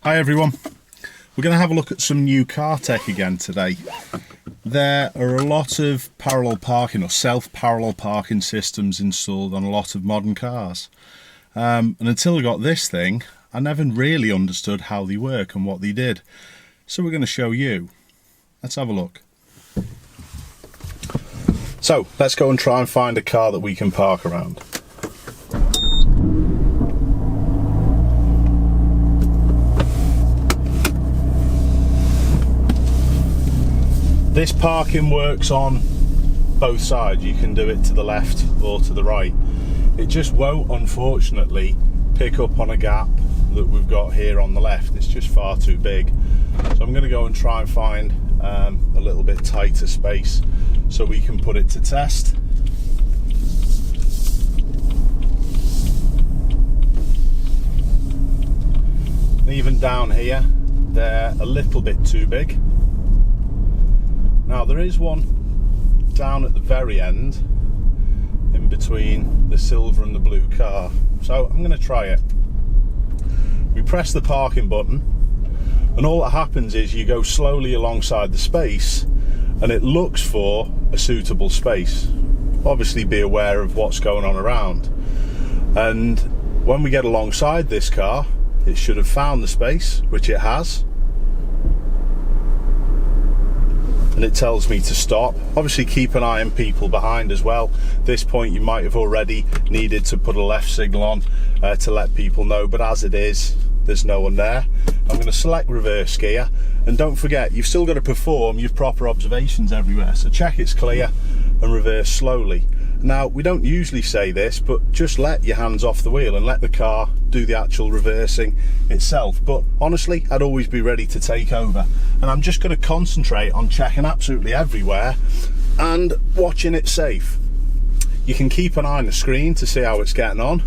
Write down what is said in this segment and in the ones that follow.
Hi everyone, we're going to have a look at some new car tech again today. There are a lot of parallel parking or self-parallel parking systems installed on a lot of modern cars. And until I got this thing, I never really understood how they work and what they did. So we're going to show you. Let's have a look. So let's go and try and find a car that we can park around. This parking works on both sides. You can do it to the left or to the right. It just won't, unfortunately, pick up on a gap that we've got here on the left. It's just far too big. So I'm going to go and try and find a little bit tighter space so we can put it to test. And even down here, they're a little bit too big. Now there is one down at the very end, in between the silver and the blue car. So I'm going to try it. We press the parking button and all that happens is you go slowly alongside the space and it looks for a suitable space. Obviously be aware of what's going on around. And when we get alongside this car, it should have found the space, which it has. And it tells me to stop. Obviously keep an eye on people behind as well. At this point you might have already needed to put a left signal on to let people know, but as it is, there's no one there. I'm going to select reverse gear, and don't forget you've still got to perform your proper observations everywhere, so check it's clear and reverse slowly. Now we don't usually say this, but just let your hands off the wheel and let the car do the actual reversing itself. But honestly, I'd always be ready to take over, and I'm just going to concentrate on checking absolutely everywhere and watching it safe. You can keep an eye on the screen to see how it's getting on,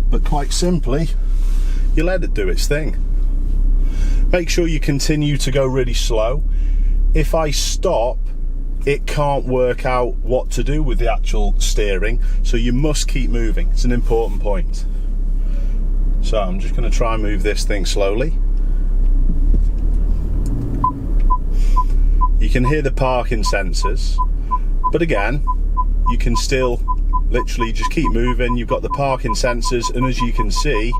but quite simply you let it do its thing. Make sure you continue to go really slow. If I stop, it can't work out what to do with the actual steering, so you must keep moving. It's an important point. So I'm just going to try and move this thing slowly. You can hear the parking sensors, but again, you can still literally just keep moving. You've got the parking sensors, and as you can see,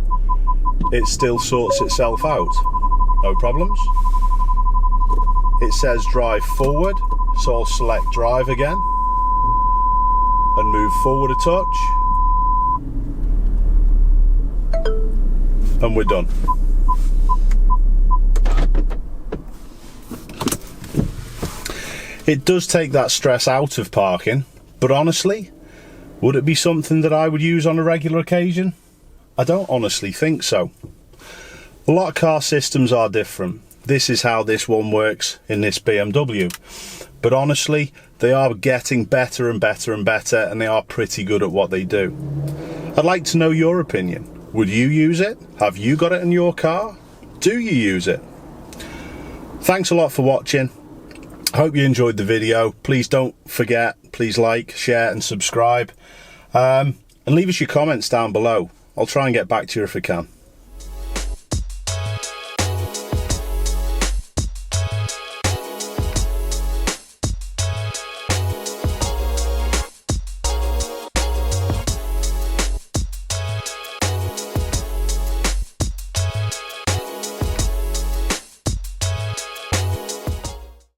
it still sorts itself out. No problems. It says drive forward, so I'll select drive again and move forward a touch, and we're done. It does take that stress out of parking, but honestly, would it be something that I would use on a regular occasion? I don't honestly think so. A lot of car systems are different. This is how this one works in this BMW. But honestly, they are getting better and better and better, and they are pretty good at what they do. I'd like to know your opinion. Would you use it? Have you got it in your car? Do you use it? Thanks a lot for watching. I hope you enjoyed the video. Please don't forget, please like, share and subscribe. And leave us your comments down below. I'll try and get back to you if I can.